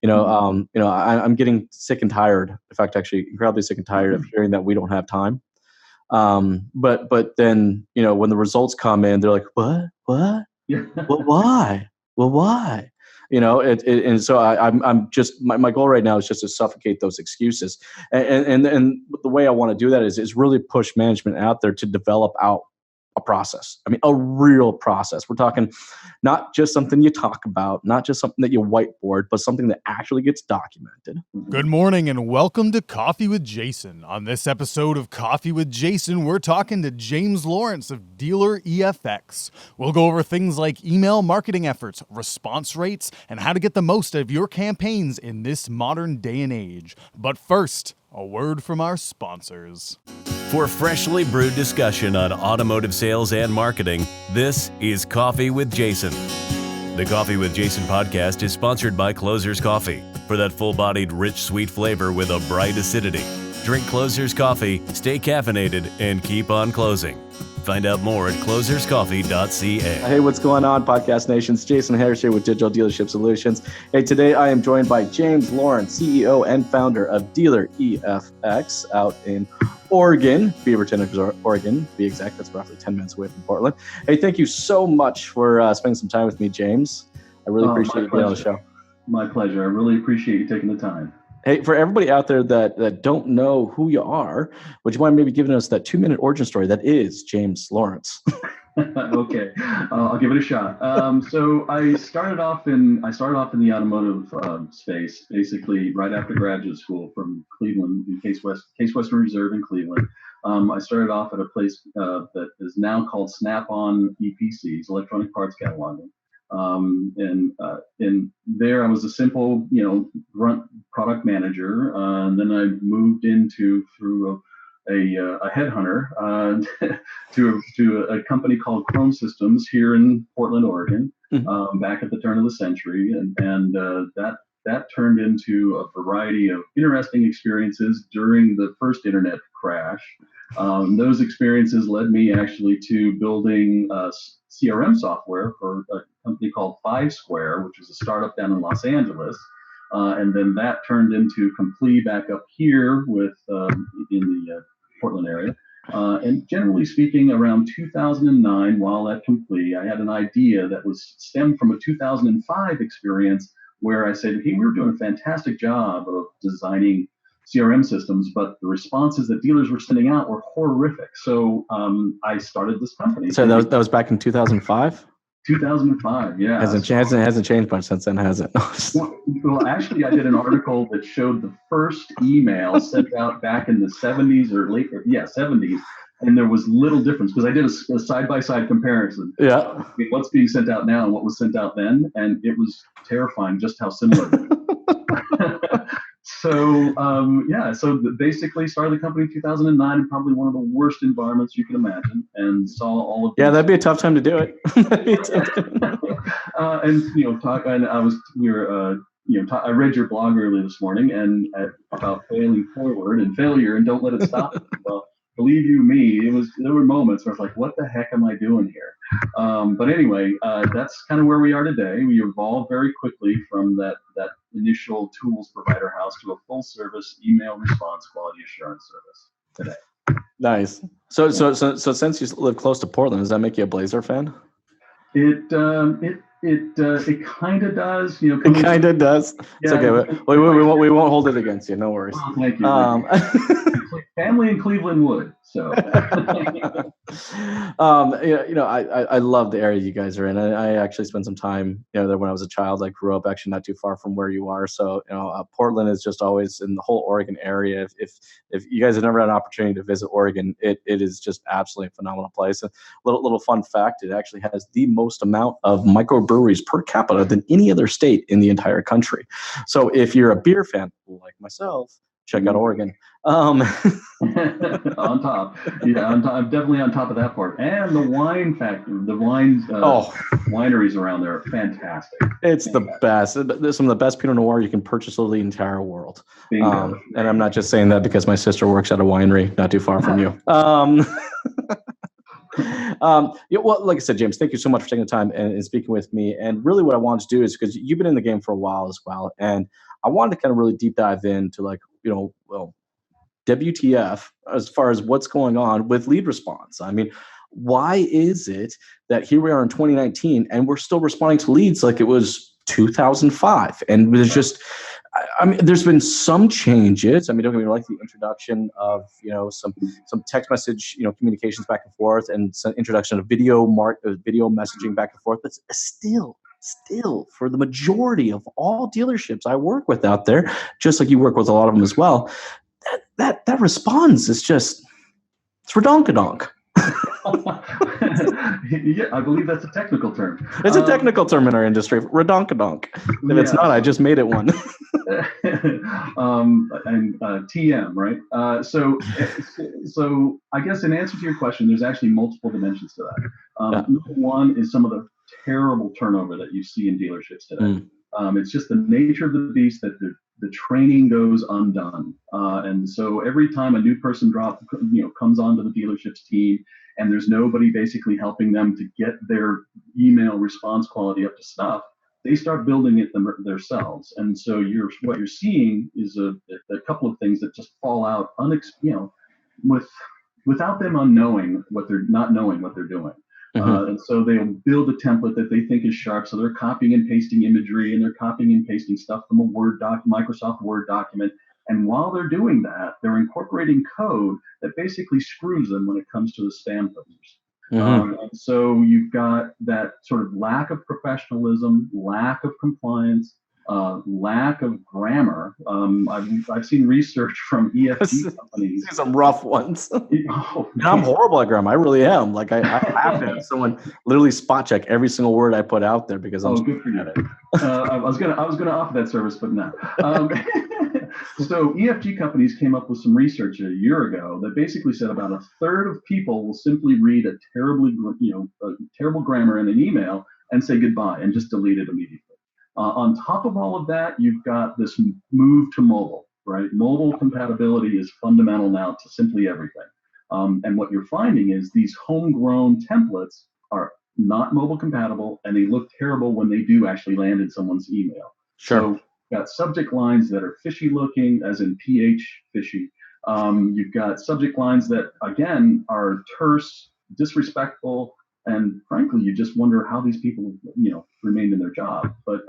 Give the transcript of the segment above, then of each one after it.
I'm getting sick and tired. In fact, actually, incredibly sick and tired of hearing that we don't have time. But then, when the results come in, they're like, what? Yeah. Well, why? Well, why? And so I'm just, my goal right now is just to suffocate those excuses. And the way I want to do that is really push management out there to develop out a process. I mean, a real process. We're talking not just something you talk about, not just something that you whiteboard, but something that actually gets documented. Good morning and welcome to Coffee with Jason. On this episode of Coffee with Jason, we're talking to James Lawrence of Dealer EFX. We'll go over things like email marketing efforts, response rates, and how to get the most out of your campaigns in this modern day and age. But first, a word from our sponsors. For freshly brewed discussion on automotive sales and marketing, this is Coffee with Jason. The Coffee with Jason podcast is sponsored by Closer's Coffee. For that full-bodied, rich, sweet flavor with a bright acidity, drink Closer's Coffee, stay caffeinated, and keep on closing. Find out more at closerscoffee.ca. Hey, what's going on, Podcast Nation? It's Jason Harris here with Digital Dealership Solutions. Hey, today I am joined by James Lawrence, CEO and founder of Dealer EFX out in Oregon, Beaverton, Oregon, to be exact. That's roughly 10 minutes away from Portland. Hey, thank you so much for spending some time with me, James. I really appreciate you being on the show. My pleasure. I really appreciate you taking the time. Hey, for everybody out there that don't know who you are, would you mind maybe giving us that 2-minute origin story that is James Lawrence? Okay, I'll give it a shot. So I started off in the automotive space, basically right after graduate school from Cleveland, in Case Western Reserve in Cleveland. I started off at a place that is now called Snap-on EPCs, Electronic Parts Cataloging. And there I was a simple, grunt product manager. And then I moved through a headhunter to a company called Chrome Systems here in Portland, Oregon, back at the turn of the century. And that turned into a variety of interesting experiences during the first internet crash. Those experiences led me actually to building CRM software for a company called Five Square, which was a startup down in Los Angeles. And then that turned into Complete back up here in the Portland area. And generally speaking, around 2009, while at Complete, I had an idea that was stemmed from a 2005 experience where I said, hey, we were doing a fantastic job of designing CRM systems, but the responses that dealers were sending out were horrific. So I started this company. So that was back in 2005? 2005, yeah. Hasn't changed much since then, has it? Well, actually, I did an article that showed the first email sent out back in the 70s or 70s, and there was little difference because I did a side-by-side comparison. Yeah. What's being sent out now and what was sent out then, and it was terrifying just how similar it was. So basically started the company in 2009 in probably one of the worst environments you can imagine, and saw all of. Yeah, that'd be a tough time to do it. I read your blog earlier this morning about failing forward and failure, and don't let it stop you. Well, believe you me, there were moments where I was like, what the heck am I doing here? But anyway, that's kind of where we are today. We evolved very quickly from that initial tools provider house to a full service email response quality assurance service today. Nice. So since you live close to Portland, does that make you a Blazer fan? It kind of does. It kind of does. Yeah, it's okay. We won't hold it against you. No worries. Oh, thank you. Family in Cleveland would. So. I love the area you guys are in. I actually spent some time, there when I was a child. I grew up actually not too far from where you are. So, Portland is just always in the whole Oregon area. If you guys have never had an opportunity to visit Oregon, it is just absolutely a phenomenal place. A little fun fact: it actually has the most amount of microbreweries per capita than any other state in the entire country. So, if you're a beer fan like myself, check out Oregon. On top. Yeah, I'm definitely on top of that part. And the wine factory, wineries around there are fantastic. It's the best. There's some of the best Pinot Noir you can purchase in the entire world. And I'm not just saying that because my sister works at a winery not too far from you. Yeah, well, like I said, James, thank you so much for taking the time and speaking with me. And really, what I wanted to do is because you've been in the game for a while as well, and I wanted to kind of really deep dive into like well, WTF as far as what's going on with lead response. I mean, why is it that here we are in 2019 and we're still responding to leads like it was 2005? And there's just, I mean, there's been some changes. I mean, don't get me wrong, like the introduction of some text message communications back and forth, and some introduction of video messaging back and forth. But still for the majority of all dealerships I work with out there, just like you work with a lot of them as well, that response is just, it's redonkadonk. Yeah, I believe that's a technical term. It's a technical term in our industry, redonkadonk. If it's not, I just made it one. And TM, right? So I guess in answer to your question, there's actually multiple dimensions to that. Number one is some of the terrible turnover that you see in dealerships today. It's just the nature of the beast that the training goes undone. And so every time a new person comes onto the dealership's team, and there's nobody basically helping them to get their email response quality up to snuff, they start building it themselves. And so what you're seeing is a couple of things that just fall out, without them knowing what they're doing. And so they'll build a template that they think is sharp. So they're copying and pasting imagery, and they're copying and pasting stuff from a Microsoft Word document. And while they're doing that, they're incorporating code that basically screws them when it comes to the spam filters. And so you've got that sort of lack of professionalism, lack of compliance, lack of grammar. I've seen research from EFG companies. Some rough ones. Oh, I'm horrible at grammar. I really am. Like I have to have someone literally spot check every single word I put out there because I'm good for you. I was gonna offer that service, but no. So EFG companies came up with some research a year ago that basically said about a third of people will simply read a terrible grammar in an email and say goodbye and just delete it immediately. On top of all of that, you've got this move to mobile, right? Mobile compatibility is fundamental now to simply everything. And what you're finding is these homegrown templates are not mobile compatible, and they look terrible when they do actually land in someone's email. Sure. So you've got subject lines that are fishy looking, as in PH fishy. You've got subject lines that, again, are terse, disrespectful, and frankly, you just wonder how these people, remained in their job. But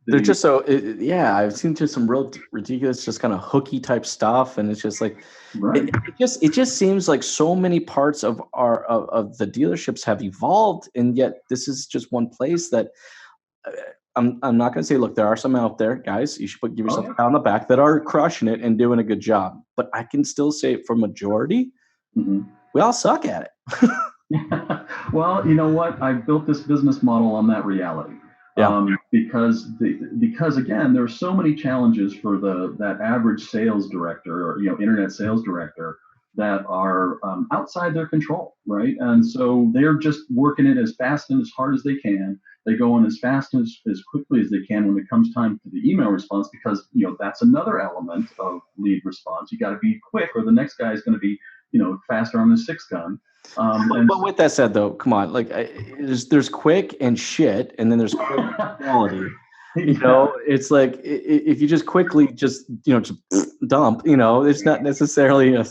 they're just so, I've seen just some real ridiculous, just kind of hooky type stuff, and it's just like, right. It just seems like so many parts of the dealerships have evolved, and yet this is just one place that I'm not going to say, look, there are some out there, guys. You should give yourself a pat on the back that are crushing it and doing a good job. But I can still say, for majority, we all suck at it. Well, you know what? I built this business model on that reality. Because again, there are so many challenges for that average sales director or internet sales director that are outside their control, right? And so they're just working it as fast and as hard as they can. They go on as fast and as quickly as they can when it comes time to the email response, because that's another element of lead response. You got to be quick, or the next guy is going to be faster on the sixth gun. But with that said, though, come on, like there's quick and shit, and then there's quick quality. It's like if you just quickly just dump, it's not necessarily a.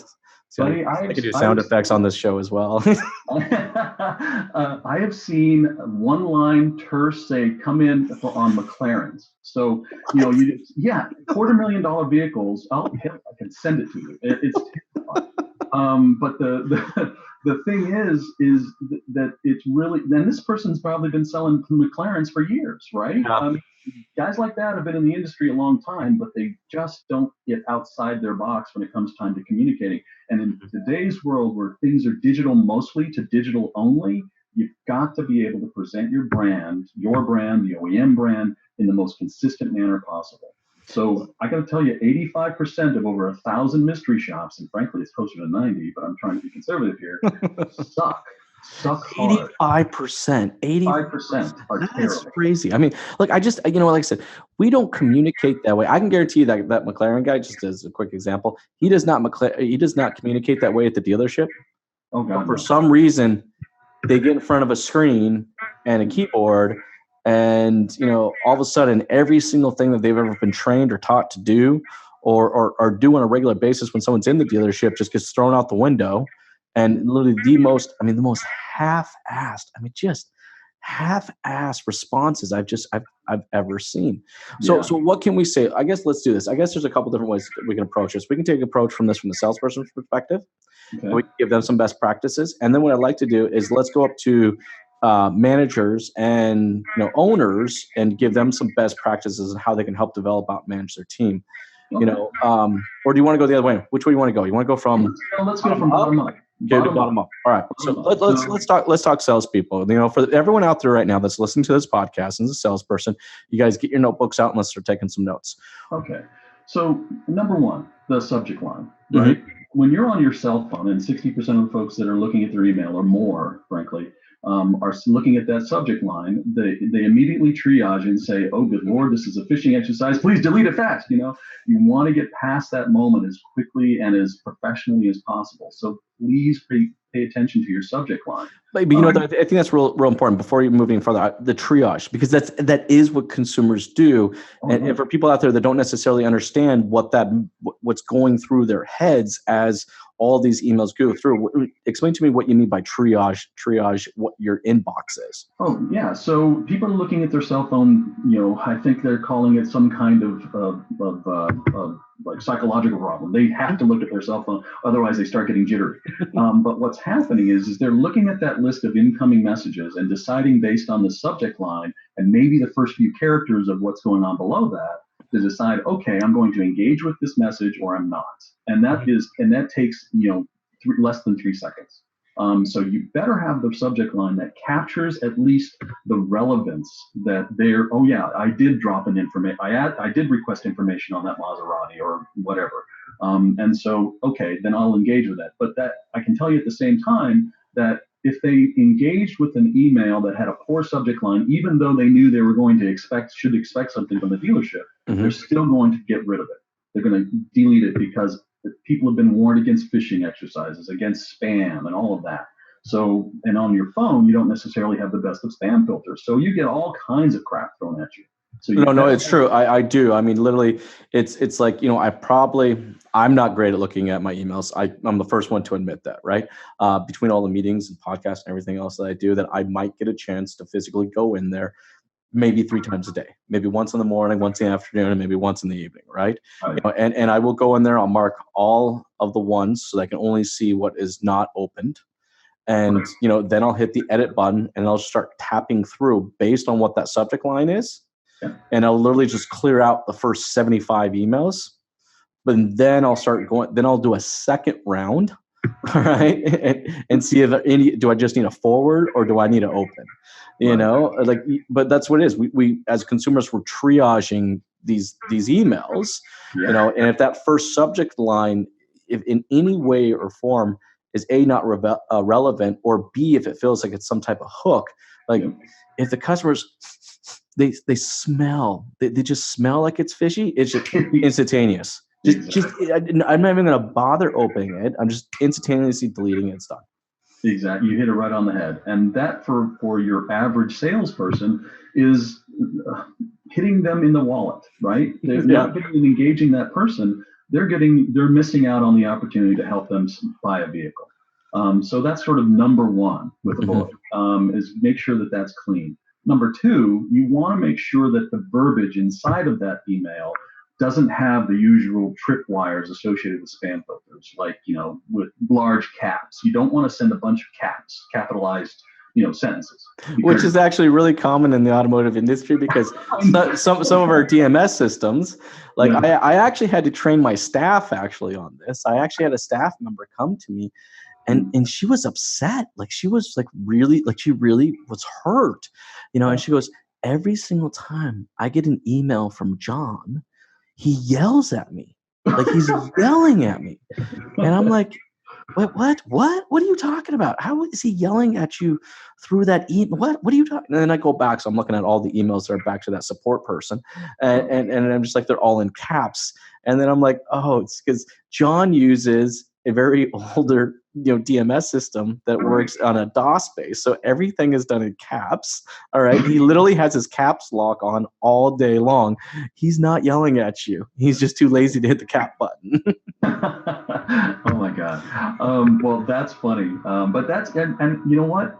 I could do sound effects on this show as well. I have seen one line terse say come in on McLarens. So $250,000 vehicles. I can send it to you. It's terrifying. But the thing is that it's really, then this person's probably been selling McLarens for years, right? Yeah. Guys like that have been in the industry a long time, but they just don't get outside their box when it comes time to communicating. And in today's world where things are digital mostly to digital only, you've got to be able to present your brand, the OEM brand, in the most consistent manner possible. So I got to tell you, 85% of over 1,000 mystery shops, and frankly, it's closer to 90, but I'm trying to be conservative here, suck hard. 85%. 85% are That's terrible. crazy. I mean, like I said, we don't communicate that way. I can guarantee you that McLaren guy, just as a quick example, he does not communicate that way at the dealership. Oh God, For some reason, they get in front of a screen and a keyboard, and all of a sudden every single thing that they've ever been trained or taught to do or do on a regular basis when someone's in the dealership just gets thrown out the window. And literally the most half-assed, just half-assed responses I've ever seen. So what can we say? I guess let's do this. I guess there's a couple different ways we can approach this. We can take an approach from the salesperson's perspective. Okay. We can give them some best practices. And then what I'd like to do is let's go up to managers and owners and give them some best practices and how they can help develop manage their team. Okay. Or do you want to go the other way? Which way do you want to go? You want to go from let's go from bottom up. Okay, to bottom up. All right. So let's talk salespeople. For everyone out there right now that's listening to this podcast and is a salesperson, you guys get your notebooks out and let's start taking some notes. Okay. So number one, the subject line, right? Mm-hmm. When you're on your cell phone, and 60% of the folks that are looking at their email or more, frankly, are looking at that subject line, they immediately triage and say, "Oh, good Lord, this is a phishing exercise. Please delete it fast." You want to get past that moment as quickly and as professionally as possible. So please pay attention to your subject line. But I think that's real important before you moving further. The triage, because that is what consumers do, and for people out there that don't necessarily understand what's going through their heads as all these emails go through. Explain to me what you mean by triage what your inbox is. Oh, yeah. So people are looking at their cell phone, I think they're calling it some kind of like psychological problem. They have to look at their cell phone, otherwise they start getting jittery. But what's happening is they're looking at that list of incoming messages and deciding based on the subject line and maybe the first few characters of what's going on below that to decide, okay, I'm going to engage with this message or I'm not. And that takes, less than 3 seconds. So you better have the subject line that captures at least the relevance that I did drop an information. I did request information on that Maserati or whatever. And so, okay, then I'll engage with that. But that I can tell you at the same time that if they engaged with an email that had a poor subject line, even though they knew they were going to should expect something from the dealership, they're still going to get rid of it. They're going to delete it because people have been warned against phishing exercises, against spam and all of that. So, and on your phone, you don't necessarily have the best of spam filters. So you get all kinds of crap thrown at you. So no, it's true. I do. Literally, it's like, I'm not great at looking at my emails. I'm the first one to admit that, right? Between all the meetings and podcasts and everything else that I do, that I might get a chance to physically go in there maybe 3 times a day, maybe once in the morning, once in the afternoon, and maybe once in the evening, right? And I will go in there, I'll mark all of the ones so that I can only see what is not opened. And, then I'll hit the edit button and I'll start tapping through based on what that subject line is. Yeah. And I'll literally just clear out the first 75 emails, but then I'll start going, then I'll do a second round, right? And see if do I just need a forward or do I need to open, but that's what it is. We as consumers, we're triaging these emails, and if that first subject line, if in any way or form is not relevant, or B, if it feels like it's some type of hook, if the customers, they smell, they just smell like it's fishy, it's just instantaneous. I'm not even going to bother opening it. I'm just instantaneously deleting it. It's done. Exactly. You hit it right on the head. And that for your average salesperson is hitting them in the wallet, right? They're not getting and engaging that person. They're missing out on the opportunity to help them buy a vehicle. So that's sort of number one with the book, is make sure that that's clean. Number two, you want to make sure that the verbiage inside of that email doesn't have the usual tripwires associated with spam filters, like, with large caps. You don't want to send a bunch of caps, capitalized, sentences. Which is actually really common in the automotive industry, because some of our DMS systems, I actually had to train my staff actually on this. I actually had a staff member come to me and she was upset. She was she really was hurt, and she goes, every single time I get an email from John, he yells at me, he's yelling at me. And I'm like, what are you talking about? How is he yelling at you through that email? What are you talking? And then I go back. So I'm looking at all the emails that are back to that support person. And I'm just like, they're all in caps. And then I'm like, oh, it's because John uses a very older DMS system that works on a DOS base, so everything is done in caps. All right, he literally has his caps lock on all day long. He's not yelling at you. He's just too lazy to hit the cap button. Oh my God. Well, that's funny. But that's and you know what?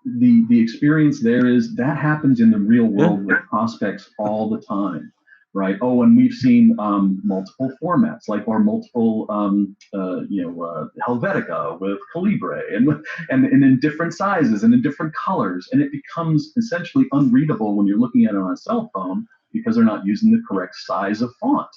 The experience there is that happens in the real world with prospects all the time, right? Oh, and we've seen multiple formats, like or multiple Helvetica with Calibre and in different sizes and in different colors, and it becomes essentially unreadable when you're looking at it on a cell phone because they're not using the correct size of font,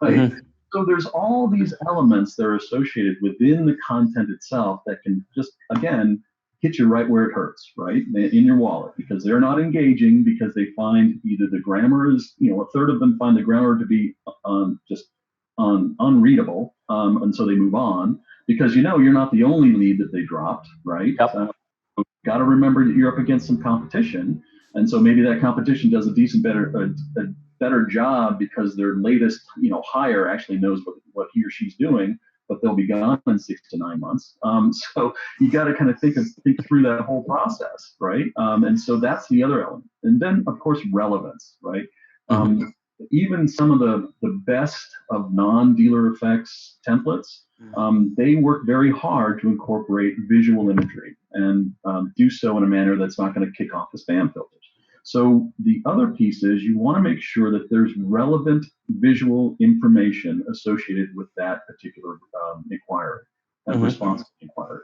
right? Mm-hmm. So there's all these elements that are associated within the content itself that can just, again, hit you right where it hurts, right? In your wallet, because they're not engaging because they find either the grammar is, a third of them find the grammar to be just unreadable. And so they move on because, you're not the only lead that they dropped, right? Yep. Got to remember that you're up against some competition. And so maybe that competition does a better job because their latest, hire actually knows what he or she's doing, but they'll be gone in 6 to 9 months. So you got to kind of think through that whole process, right? And so that's the other element. And then, of course, relevance, right? Even some of the best of non-dealer effects templates, they work very hard to incorporate visual imagery and do so in a manner that's not going to kick off the spam filters. So the other piece is you want to make sure that there's relevant visual information associated with that particular inquiry, that response inquiry.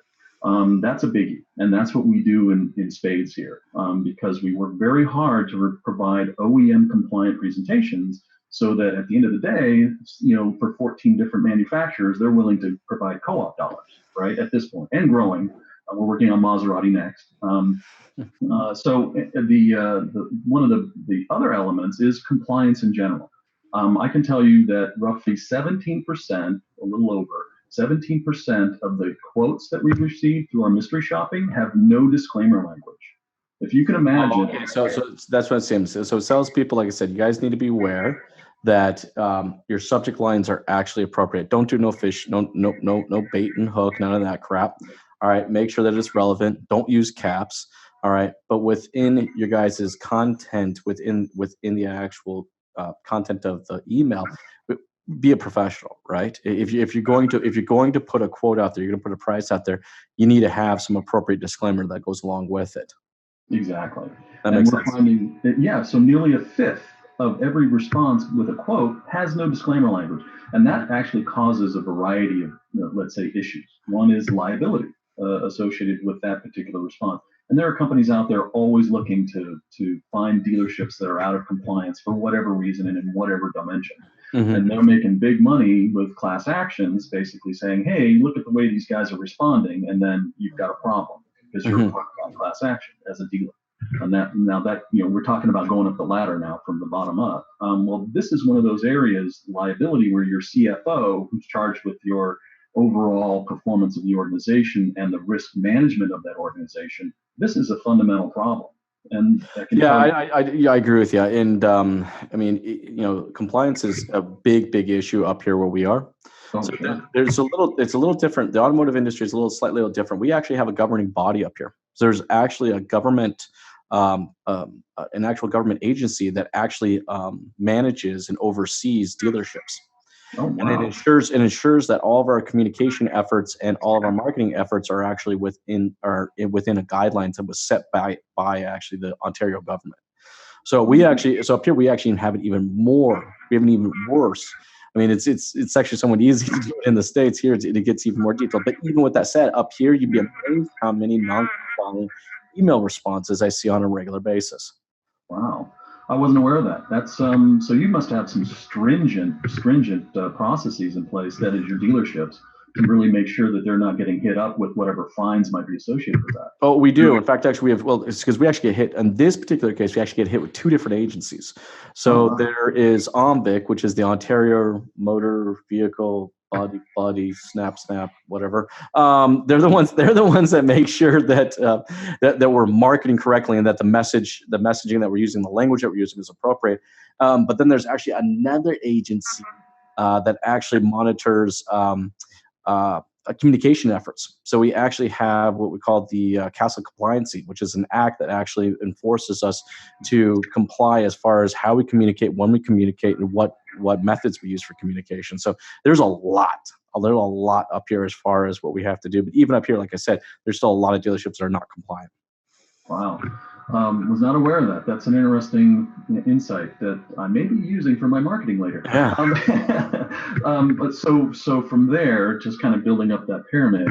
That's a biggie, and that's what we do in spades here, because we work very hard to provide OEM compliant presentations so that at the end of the day, for 14 different manufacturers, they're willing to provide co-op dollars, right, at this point, and growing. We're working on Maserati next. So one of the other elements is compliance in general. I can tell you that roughly 17%, a little over, 17% of the quotes that we've received through our mystery shopping have no disclaimer language. If you can imagine. Okay, so that's what I'm saying. So salespeople, like I said, you guys need to be aware that your subject lines are actually appropriate. Don't do no fish, no bait and hook, none of that crap. All right, make sure that it's relevant. Don't use caps. All right, but within your guys' content, within the actual content of the email, be a professional, right? If you're going to put a quote out there, you're going to put a price out there, you need to have some appropriate disclaimer that goes along with it. Exactly. That makes sense. Finding that, so nearly a fifth of every response with a quote has no disclaimer language, and that actually causes a variety of, let's say, issues. One is liability associated with that particular response. And there are companies out there always looking to find dealerships that are out of compliance for whatever reason and in whatever dimension. And they're making big money with class actions, basically saying, hey, look at the way these guys are responding, and then you've got a problem because you're part of that class action as a dealer. And that we're talking about going up the ladder now from the bottom up. Well, this is one of those areas, liability, where your CFO, who's charged with your overall performance of the organization and the risk management of that organization, this is a fundamental problem. And I agree with you. And I mean, compliance is a big issue up here where we are. Okay. So it's a little different. The automotive industry is slightly different. We actually have a governing body up here. So there's actually a government, an actual government agency that actually manages and oversees dealerships. Oh, wow. And it ensures that all of our communication efforts and all of our marketing efforts are actually within a guidelines that was set by actually the Ontario government. So up here we actually have it even more. We have an even worse. I mean, it's actually somewhat easy to do it in the States. Here it gets even more detailed. But even with that said, up here you'd be amazed how many non-compliant email responses I see on a regular basis. Wow. I wasn't aware of that. That's so you must have some stringent processes in place that is your dealerships can really make sure that they're not getting hit up with whatever fines might be associated with that. Oh, we do. In fact, actually, it's because we actually get hit. In this particular case, we actually get hit with two different agencies. So there is OMVIC, which is the Ontario Motor Vehicle Body, snap, whatever. They're the ones that make sure that that we're marketing correctly and that the messaging that we're using, the language that we're using is appropriate. But then there's actually another agency that actually monitors communication efforts. So we actually have what we call the Castle Compliancy, which is an act that actually enforces us to comply as far as how we communicate, when we communicate, and what methods we use for communication. So there's a lot up here as far as what we have to do. But even up here, like I said, there's still a lot of dealerships that are not compliant. Wow. Was not aware of that. That's an interesting insight that I may be using for my marketing later. Yeah. But so from there, just kind of building up that pyramid,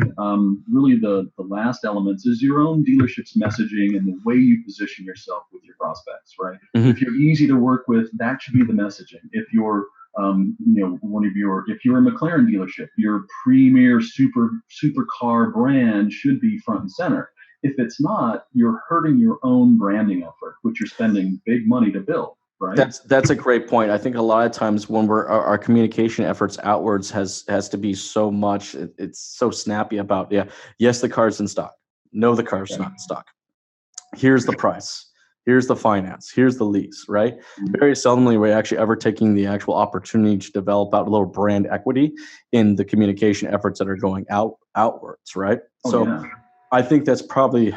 really the last elements is your own dealership's messaging and the way you position yourself with your prospects, right? Mm-hmm. If you're easy to work with, that should be the messaging. If you're if you're a McLaren dealership, your premier supercar brand should be front and center. If it's not, you're hurting your own branding effort, which you're spending big money to build, right? That's a great point. I think a lot of times when our communication efforts outwards has to be so much, it's so snappy about, yes, the car's in stock. No, the car's not in stock. Here's the price. Here's the finance. Here's the lease, right? Mm-hmm. Very seldomly we're actually ever taking the actual opportunity to develop out a little brand equity in the communication efforts that are going outwards, right? I think that's probably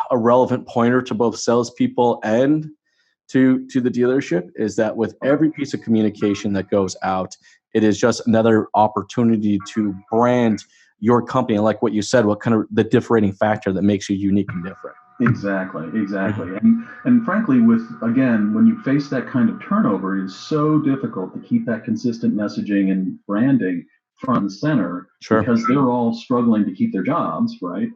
a relevant pointer to both salespeople and to the dealership, is that with every piece of communication that goes out, it is just another opportunity to brand your company. And like what you said, what kind of the differentiating factor that makes you unique and different. Exactly. And frankly, when you face that kind of turnover, it's so difficult to keep that consistent messaging and branding front and center, because they're all struggling to keep their jobs, right?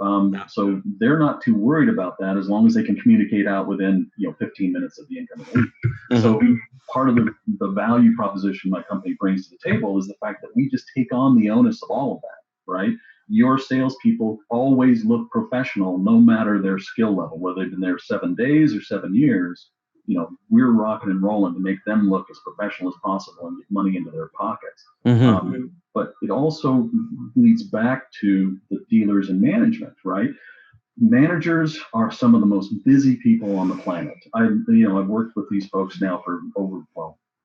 So they're not too worried about that as long as they can communicate out within 15 minutes of the incoming lead. Mm-hmm. So part of the value proposition my company brings to the table is the fact that we just take on the onus of all of that, right? Your salespeople always look professional, no matter their skill level, whether they've been there 7 days or 7 years. We're rocking and rolling to make them look as professional as possible and get money into their pockets. Mm-hmm. But it also leads back to the dealers and management, right? Managers are some of the most busy people on the planet. I've worked with these folks now for over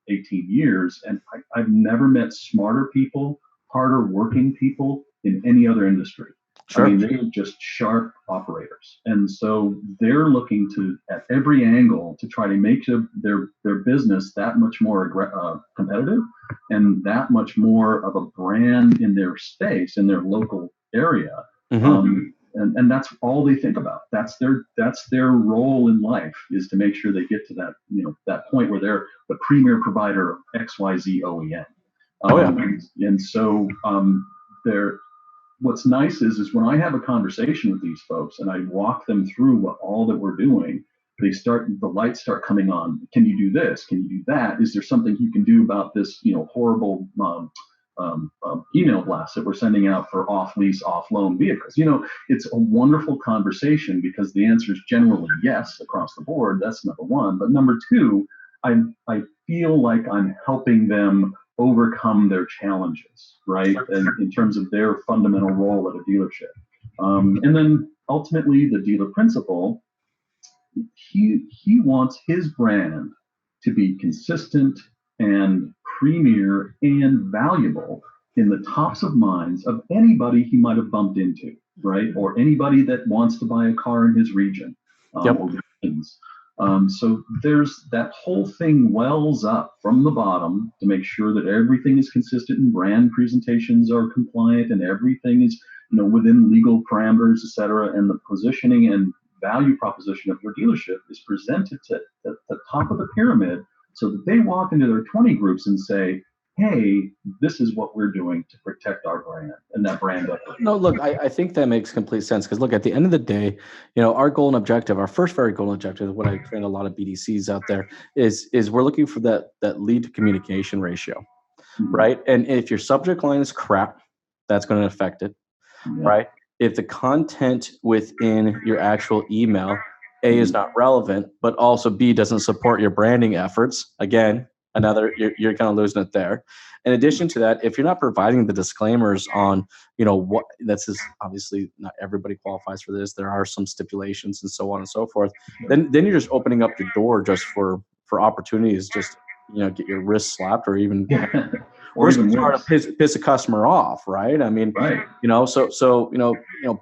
18 years, and I've never met smarter people, harder working people in any other industry. Sure. I mean, they're just sharp operators. And so they're looking at every angle to try to make their business that much more competitive and that much more of a brand in their space, in their local area. Mm-hmm. And that's all they think about. That's their role in life, is to make sure they get to that, that point where they're the premier provider of XYZ OEM. And so what's nice is when I have a conversation with these folks and I walk them through all that we're doing, the lights start coming on. Can you do this? Can you do that? Is there something you can do about this, horrible email blast that we're sending out for off-lease, off-loan vehicles? It's a wonderful conversation because the answer is generally yes across the board. That's number one. But number two, I feel like I'm helping them overcome their challenges, right? And in terms of their fundamental role at a dealership. And then ultimately the dealer principal, he wants his brand to be consistent and premier and valuable in the tops of minds of anybody he might have bumped into, right? Or anybody that wants to buy a car in his region. Or regions. So there's that whole thing wells up from the bottom to make sure that everything is consistent and brand presentations are compliant and everything is, within legal parameters, et cetera. And the positioning and value proposition of your dealership is presented to the top of the pyramid so that they walk into their 20 groups and say, hey, this is what we're doing to protect our brand and that brand equity. No, look, I think that makes complete sense because, look, at the end of the day, our goal and objective, our first very goal and objective, what I train a lot of BDCs out there is we're looking for that lead to communication ratio, mm-hmm. right? And if your subject line is crap, that's going to affect it, right? If the content within your actual email, A, is not relevant, but also B, doesn't support your branding efforts, again, you're kind of losing it there. In addition to that, if you're not providing the disclaimers on, what this is, obviously not everybody qualifies for this. There are some stipulations and so on and so forth. Then you're just opening up your door just for opportunities, just, get your wrist slapped or even or even start worse. to piss a customer off, right? I mean, Right.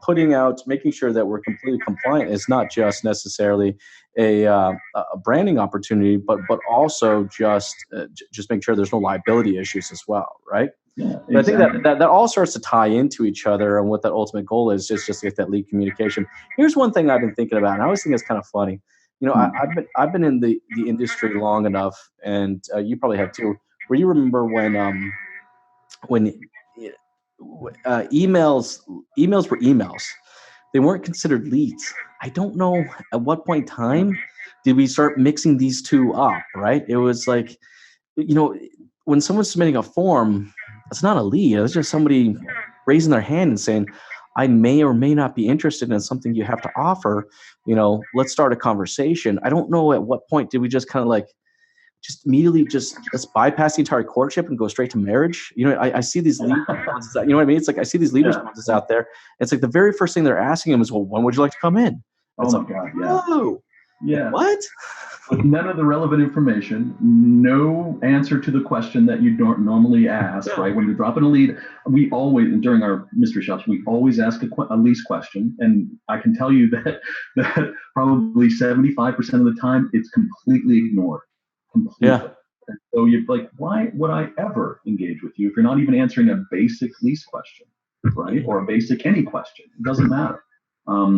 putting out, making sure that we're completely compliant is not just necessarily a branding opportunity, but also just make sure there's no liability issues as well, right? Yeah, But I think exactly. that all starts to tie into each other, and what that ultimate goal is, just to get that lead communication. Here's one thing I've been thinking about, and I always think it's kind of funny. I've been in the industry long enough, and you probably have too, where you remember when emails were emails. They weren't considered leads. I don't know at what point in time did we start mixing these two up, right? It was like, when someone's submitting a form, it's not a lead. It's just somebody raising their hand and saying, I may or may not be interested in something you have to offer. Let's start a conversation. I don't know at what point did we just kind of like just immediately just let's bypass the entire courtship and go straight to marriage. I see these lead responses. You know what I mean? It's like I see these lead responses out there. It's like the very first thing they're asking them is, well, when would you like to come in? It's Oh like, my God, yeah. oh, Yeah. what? With none of the relevant information, no answer to the question that you don't normally ask, right? When you're dropping a lead, we always, during our mystery shops, we always ask a lease question. And I can tell you that probably 75% of the time, it's completely ignored. Completely. Yeah. And so you're like, why would I ever engage with you if you're not even answering a basic lease question, right? Or a basic any question? It doesn't matter.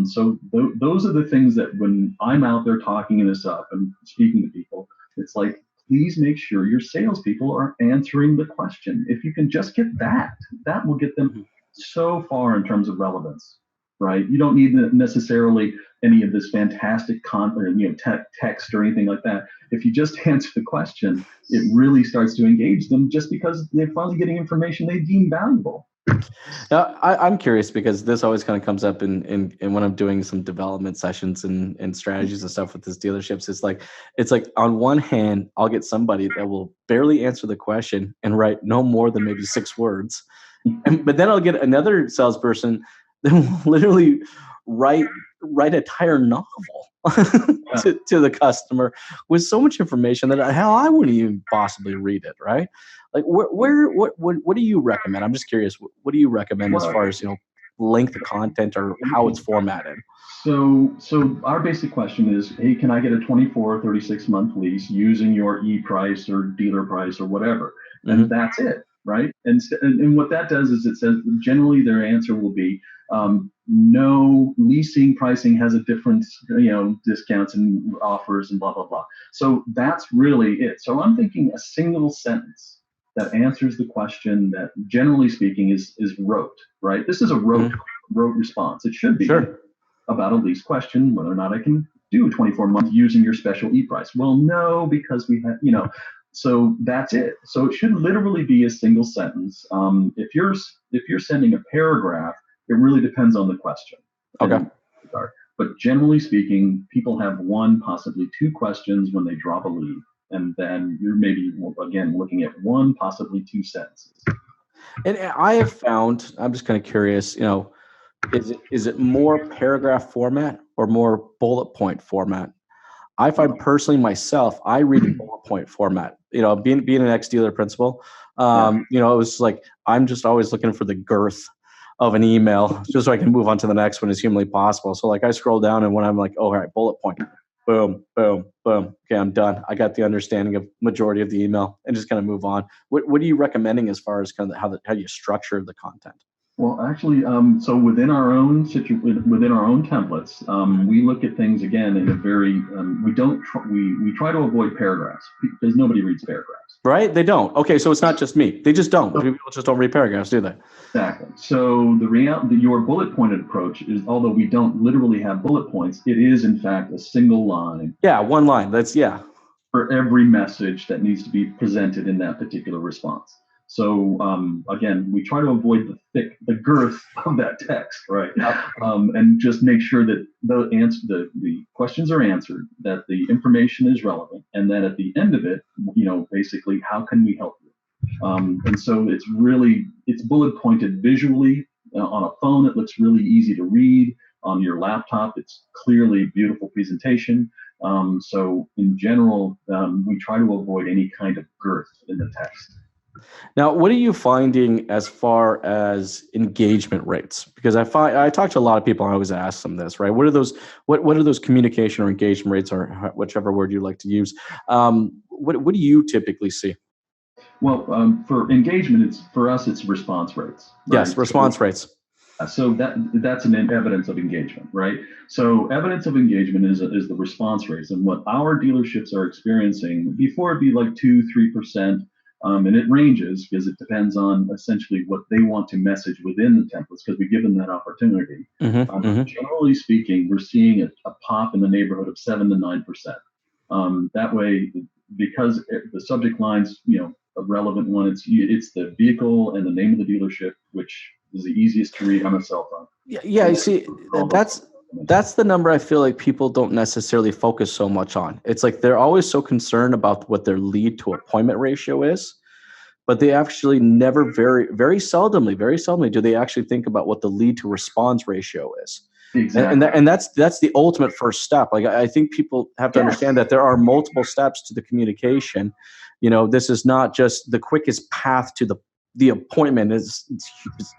So those are the things that when I'm out there talking this up and speaking to people, it's like, please make sure your salespeople are answering the question. If you can just get that will get them so far in terms of relevance, right? You don't need necessarily any of this fantastic text or anything like that. If you just answer the question, it really starts to engage them just because they're finally getting information they deem valuable. Now, I'm curious because this always kind of comes up in when I'm doing some development sessions and strategies and stuff with these dealerships. It's like on one hand, I'll get somebody that will barely answer the question and write no more than maybe 6 words, but then I'll get another salesperson that will literally write an entire novel to the customer with so much information that hell, I wouldn't even possibly read it, right? Like what do you recommend? I'm just curious. What do you recommend as far as length of content or how it's formatted? So our basic question is, hey, can I get a 24 or 36 month lease using your e-price or dealer price or whatever? And that's it, right? And what that does is it says generally their answer will be no, leasing pricing has a difference, discounts and offers and blah, blah, blah. So that's really it. So I'm thinking a single sentence that answers the question that generally speaking is rote, right? This is a rote response. It should be about a lease question, whether or not I can do 24 months using your special e-price. Well, no, because we have, so that's it. So it should literally be a single sentence. If you're sending a paragraph, it really depends on the question. Okay. But generally speaking, people have 1, possibly 2 questions when they drop a lead. And then you're maybe, again, looking at 1, possibly 2 sentences. And I have found, I'm just kind of curious, is it more paragraph format or more bullet point format? I find personally myself, I read a bullet point format. Being an ex-dealer principal, it was like I'm just always looking for the girth of an email just so I can move on to the next one as humanly possible. So like I scroll down and when I'm like, oh, all right, bullet point, boom, boom, boom. Okay, I'm done. I got the understanding of majority of the email and just kind of move on. What are you recommending as far as kind of how you structure the content? Well, actually, so within our own templates, we look at things again in a very we try to avoid paragraphs because nobody reads paragraphs. Right? They don't. Okay, so it's not just me. They just don't. People just don't read paragraphs, do they? Exactly. So your bullet pointed approach is, although we don't literally have bullet points, it is in fact a single line. Yeah, one line. For every message that needs to be presented in that particular response. So again, we try to avoid the girth of that text, right? And just make sure that the questions are answered, that the information is relevant, and then at the end of it, basically, how can we help you? And so it's bullet pointed visually. On a phone, it looks really easy to read. On your laptop, it's clearly a beautiful presentation. So in general, we try to avoid any kind of girth in the text. Now, what are you finding as far as engagement rates? Because I talk to a lot of people and I always ask them this, right? What are those communication or engagement rates, or whichever word you like to use? What do you typically see? Well, for engagement, it's response rates, right? Yes, response rates. So that's an evidence of engagement, right? So evidence of engagement is the response rates, and what our dealerships are experiencing. Before it'd be like 2-3%, and it ranges because it depends on essentially what they want to message within the templates, because we give them that opportunity. Generally speaking, we're seeing a pop in the neighborhood of 7 to 9%. That way, because the subject line's a relevant one, it's the vehicle and the name of the dealership, which is the easiest to read on a cell phone. Yeah. You see, that's the number I feel like people don't necessarily focus so much on. It's like they're always so concerned about what their lead to appointment ratio is, but they actually never, very seldomly do they actually think about what the lead to response ratio is. Exactly. And that's the ultimate first step. Like, I think people have to understand that there are multiple steps to the communication. This is not just the quickest path to the appointment is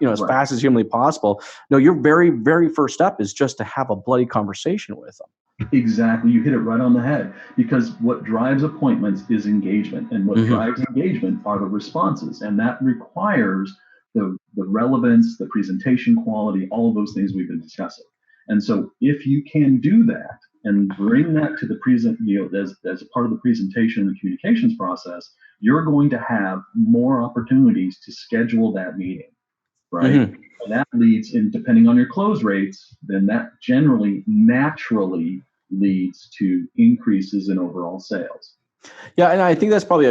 as fast as humanly possible. No, your very, very first step is just to have a bloody conversation with them. Exactly. You hit it right on the head, because what drives appointments is engagement, and what drives engagement are the responses, and that requires the relevance, the presentation quality, all of those things we've been discussing. And so if you can do that and bring that to the present, as a part of the presentation and the communications process, you're going to have more opportunities to schedule that meeting, right? And that leads in, depending on your close rates, then that generally naturally leads to increases in overall sales. Yeah, and I think that's probably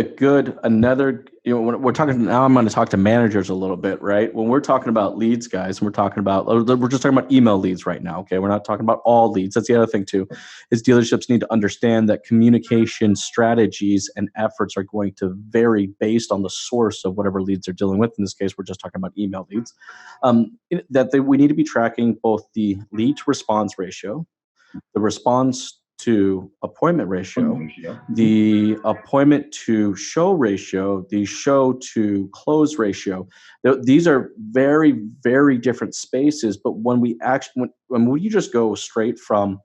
another, when we're talking, now I'm going to talk to managers a little bit, right? When we're talking about leads, guys, and we're just talking about email leads right now, okay? We're not talking about all leads. That's the other thing too, is dealerships need to understand that communication strategies and efforts are going to vary based on the source of whatever leads they're dealing with. In this case, we're just talking about email leads. We need to be tracking both the lead to response ratio, the response to appointment ratio, the appointment to show ratio, the show to close ratio. These are very, very different spaces. But when you just go straight from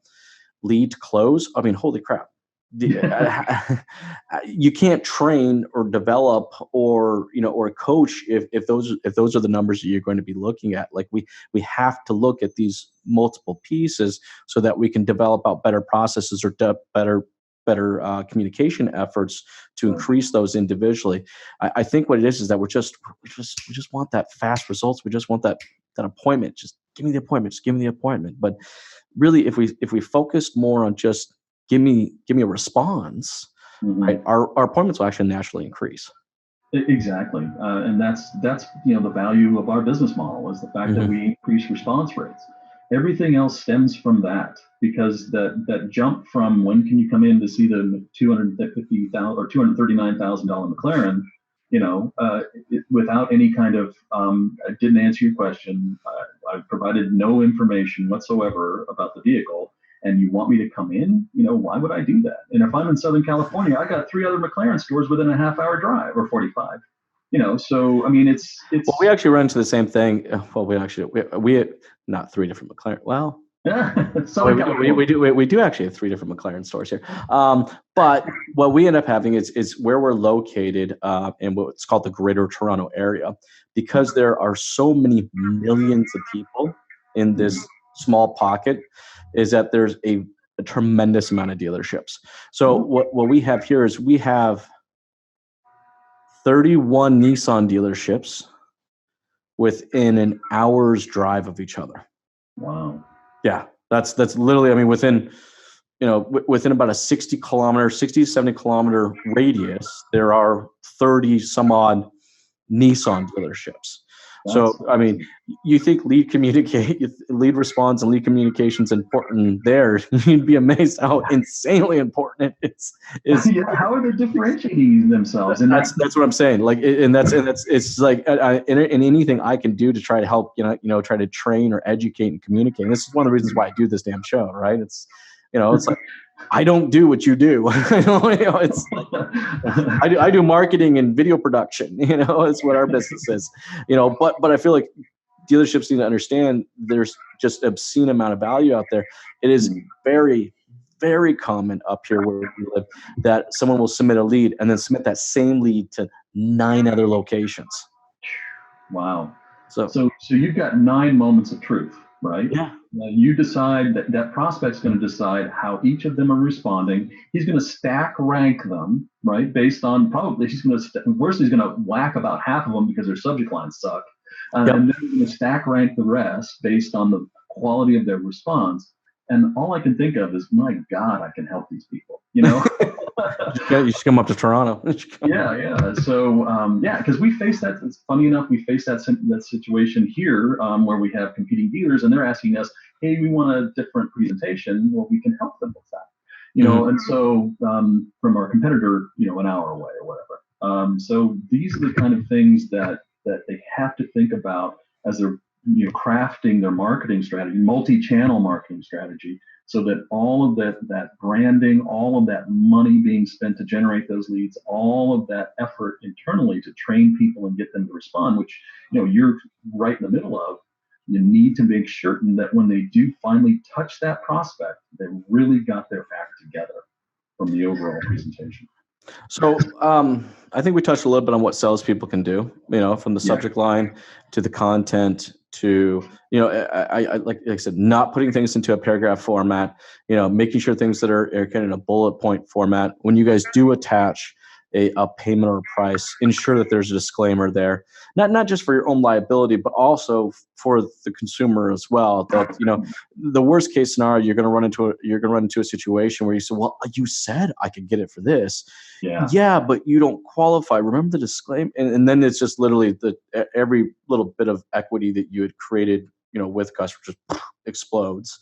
lead to close, I mean, holy crap. You can't train or develop or coach if those are the numbers that you're going to be looking at. Like we have to look at these multiple pieces so that we can develop out better processes or better communication efforts to increase those individually. I think what it is that we just want that fast results. We just want that appointment. Just give me the appointment. Just give me the appointment. But really, if we focused more on just give me a response, right? Our appointments will actually naturally increase. Exactly, and that's the value of our business model is the fact that we increase response rates. Everything else stems from that, because that jump from when can you come in to see the $250,000 or $239,000 McLaren, without any kind of I didn't answer your question. I provided no information whatsoever about the vehicle. And you want me to come in, why would I do that? And if I'm in Southern California, I got 3 other McLaren stores within a half-hour drive or 45. So I mean, it's. Well, we actually run into the same thing. Well, we had not 3 different McLaren. Well, we do actually have 3 different McLaren stores here. But what we end up having is where we're located in what's called the Greater Toronto area, because there are so many millions of people in this small pocket, is that there's a tremendous amount of dealerships. So what we have here is we have 31 Nissan dealerships within an hour's drive of each other. Wow. Yeah, that's literally, I mean, within about a 60 to 70 kilometer radius, there are 30 some odd Nissan dealerships. So, I mean, you think lead response and lead communication is important there. You'd be amazed how insanely important it is. How are they differentiating themselves? And that's what I'm saying. Like, it's like in anything I can do to try to help, try to train or educate and communicate. And this is one of the reasons why I do this damn show, right? It's like I don't do what you do. It's I do marketing and video production. It's what our business is. But I feel like dealerships need to understand there's just obscene amount of value out there. It is very, very common up here where we live that someone will submit a lead and then submit that same lead to 9 other locations. Wow. So you've got 9 moments of truth, right? Yeah. You decide that prospect's going to decide how each of them are responding. He's going to stack rank them, right? Based on probably he's going to whack about half of them because their subject lines suck. And then he's going to stack rank the rest based on the quality of their response. And all I can think of is, my God, I can help these people, You should come up to Toronto. Yeah. So, because we face that. It's funny enough, we face that situation here where we have competing dealers and they're asking us, hey, we want a different presentation. Well, we can help them with that, And so from our competitor, an hour away or whatever. So these are the kind of things that they have to think about as they're crafting their marketing strategy, multi-channel marketing strategy, so that all of that branding, all of that money being spent to generate those leads, all of that effort internally to train people and get them to respond, which you're right in the middle of. You need to make certain that when they do finally touch that prospect, they really got their act together from the overall presentation. So I think we touched a little bit on what salespeople can do, from the subject line to the content to, I like I said, not putting things into a paragraph format, making sure things that are kind of in a bullet point format. When you guys do attach a payment or a price, ensure that there's a disclaimer there, not just for your own liability, but also for the consumer as well. That the worst case scenario, you're going to run into a situation where you say, well, you said I could get it for this, but you don't qualify. Remember the disclaimer, and then it's just literally every little bit of equity that you had created, with customers just explodes.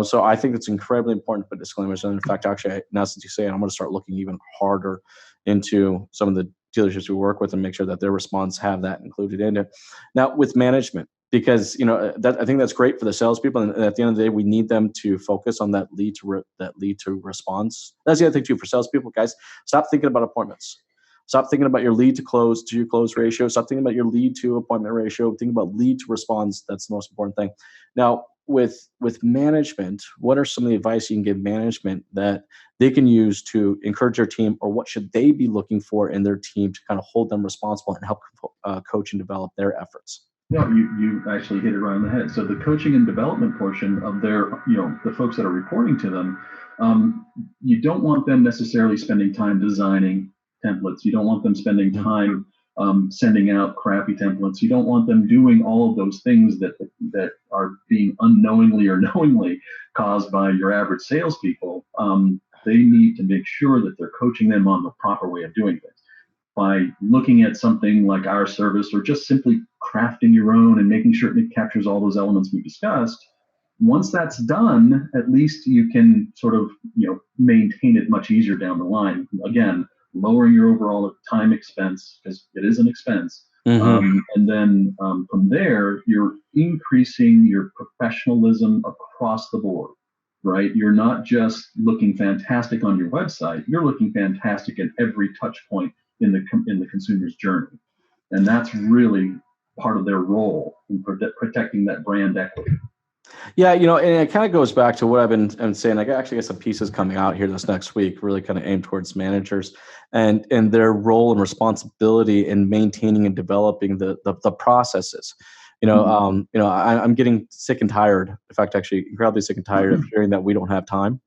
So I think it's incredibly important to put disclaimers. And in fact, actually, now since you say it, I'm going to start looking even harder into some of the dealerships we work with and make sure that their response have that included in it. Now with management, because I think that's great for the salespeople, and at the end of the day, we need them to focus on that lead to response. That's the other thing too for salespeople, guys. Stop thinking about appointments. Stop thinking about your lead to your close ratio. Stop thinking about your lead to appointment ratio. Think about lead to response. That's the most important thing. Now, with management, what are some of the advice you can give management that they can use to encourage their team, or what should they be looking for in their team to kind of hold them responsible and help coach and develop their efforts? No, you actually hit it right on the head. So the coaching and development portion of their, the folks that are reporting to them, you don't want them necessarily spending time designing templates. You don't want them spending time sending out crappy templates. You don't want them doing all of those things that are being unknowingly or knowingly caused by your average salespeople. They need to make sure that they're coaching them on the proper way of doing things by looking at something like our service, or just simply crafting your own and making sure it captures all those elements we discussed. Once that's done, at least you can sort of maintain it much easier down the line. Again, lowering your overall time expense, because it is an expense. And then from there, you're increasing your professionalism across the board, right? You're not just looking fantastic on your website, you're looking fantastic at every touch point in the consumer's journey. And that's really part of their role in protecting that brand equity. Yeah, and it kind of goes back to what I've been saying. I actually got some pieces coming out here this next week, really kind of aimed towards managers and their role and responsibility in maintaining and developing the processes. I'm getting sick and tired. In fact, actually, incredibly sick and tired of hearing that we don't have time.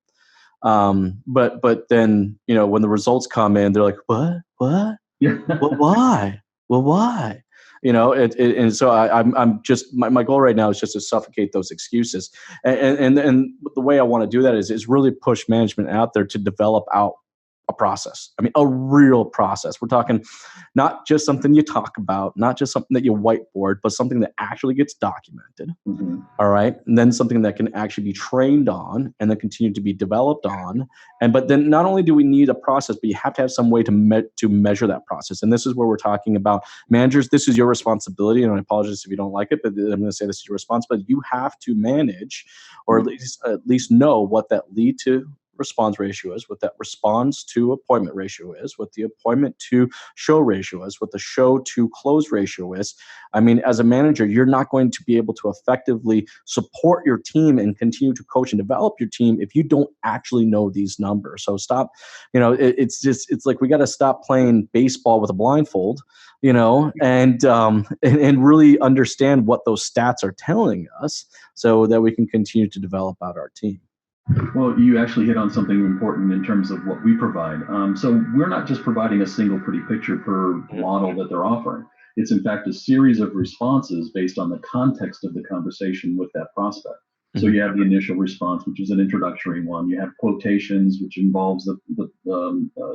But then when the results come in, they're like, what? Yeah. Well, why? Well, why? And so I'm just, my goal right now is just to suffocate those excuses. And the way I want to do that is really push management out there to develop out a process. I mean, a real process. We're talking not just something you talk about, not just something that you whiteboard, but something that actually gets documented. All right. And then something that can actually be trained on and then continue to be developed on. But then not only do we need a process, but you have to have some way to measure that process. And this is where we're talking about managers. This is your responsibility. And I apologize if you don't like it, but I'm going to say this is your responsibility. You have to manage, or at least know what that lead to response ratio is, what that response to appointment ratio is, what the appointment to show ratio is, what the show to close ratio is. I mean, as a manager, you're not going to be able to effectively support your team and continue to coach and develop your team if you don't actually know these numbers. So stop, it's like we got to stop playing baseball with a blindfold, and really understand what those stats are telling us so that we can continue to develop out our team. Well, you actually hit on something important in terms of what we provide. So we're not just providing a single pretty picture per model that they're offering. It's in fact a series of responses based on the context of the conversation with that prospect. So you have the initial response, which is an introductory one. You have quotations, which involves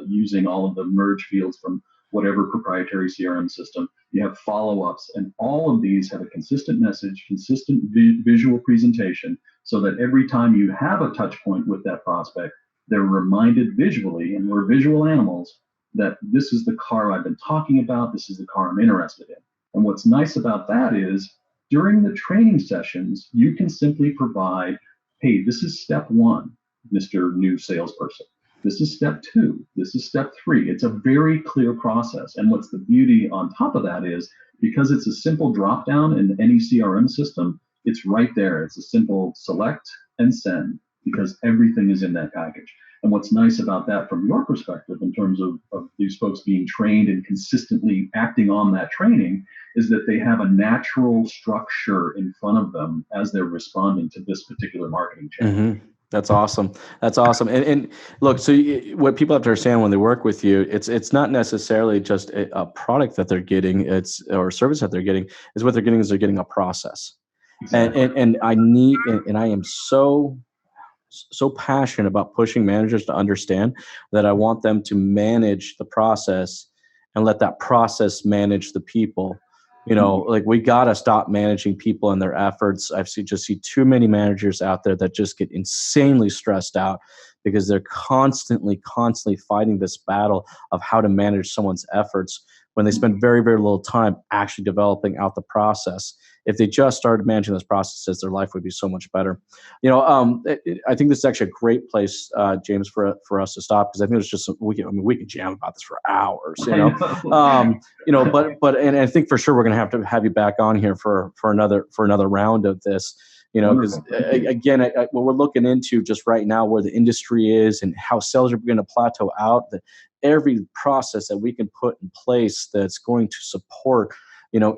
using all of the merge fields from whatever proprietary CRM system. You have follow-ups, and all of these have a consistent message, consistent visual presentation, so that every time you have a touch point with that prospect, they're reminded visually, and we're visual animals, that this is the car I've been talking about, this is the car I'm interested in. And what's nice about that is, during the training sessions, you can simply provide, hey, this is step 1, Mr. New Salesperson. This is step 2. This is step 3. It's a very clear process. And what's the beauty on top of that is, because it's a simple drop down in any CRM system, it's right there. It's a simple select and send, because everything is in that package. And what's nice about that from your perspective in terms of these folks being trained and consistently acting on that training is that they have a natural structure in front of them as they're responding to this particular marketing channel. Mm-hmm. That's awesome. That's awesome. And look, so what people have to understand when they work with you, it's not necessarily just a product that they're getting, or a service that they're getting. Is what they're getting is they're getting a process. Exactly. And I am so passionate about pushing managers to understand that I want them to manage the process and let that process manage the people. Like we got to stop managing people and their efforts. I just see too many managers out there that just get insanely stressed out because they're constantly fighting this battle of how to manage someone's efforts when they spend very, very little time actually developing out the process. If they just started managing those processes, their life would be so much better. I think this is actually a great place, James, for us to stop, because I think it's just we can jam about this for hours. But I think for sure we're going to have you back on here for another round of this. Because again, what we're looking into just right now, where the industry is and how sales are going to plateau out, that every process that we can put in place that's going to support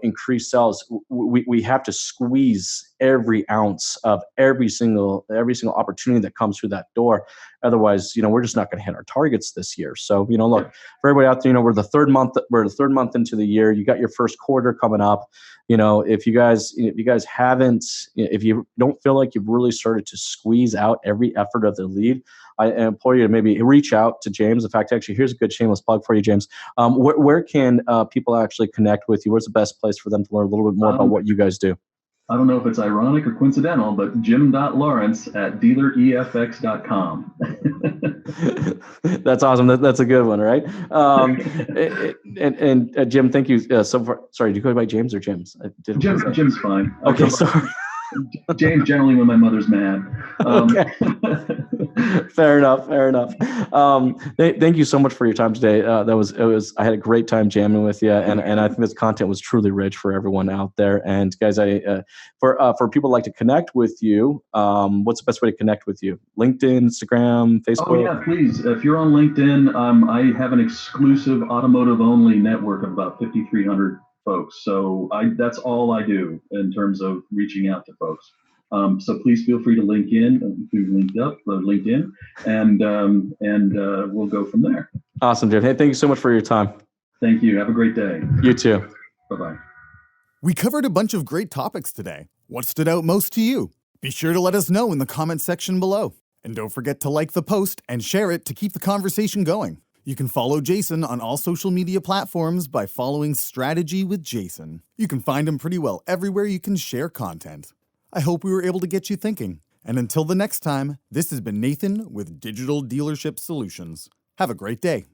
increased sales, we have to squeeze every ounce of every single opportunity that comes through that door. Otherwise, we're just not going to hit our targets this year. So, look, for everybody out there, we're the third month into the year. You got your first quarter coming up. If you don't feel like you've really started to squeeze out every effort of the lead, I implore you to maybe reach out to James. In fact, actually, here's a good shameless plug for you, James. Where can people actually connect with you? Where's the best place for them to learn a little bit more about what you guys do? I don't know if it's ironic or coincidental, but jim.lawrence@dealerefx.com. That's awesome. That's a good one, right? And Jim, thank you so far. Sorry, do you go by James or Jim's? Jim's fine. Okay, sorry. James generally when my mother's mad. Okay. Fair enough. Thank you so much for your time today. I had a great time jamming with you, and I think this content was truly rich for everyone out there. And guys, for people who like to connect with you, what's the best way to connect with you? LinkedIn, Instagram, Facebook? Oh yeah, please. If you're on LinkedIn, I have an exclusive automotive only network of about 5,300 folks. So that's all I do in terms of reaching out to folks. So please feel free to link up LinkedIn, and we'll go from there. Awesome, Jim. Hey, thank you so much for your time. Thank you. Have a great day. You too. Bye-bye. We covered a bunch of great topics today. What stood out most to you? Be sure to let us know in the comments section below. And don't forget to like the post and share it to keep the conversation going. You can follow Jason on all social media platforms by following Strategy with Jason. You can find him pretty well everywhere you can share content. I hope we were able to get you thinking. And until the next time, this has been Nathan with Digital Dealership Solutions. Have a great day.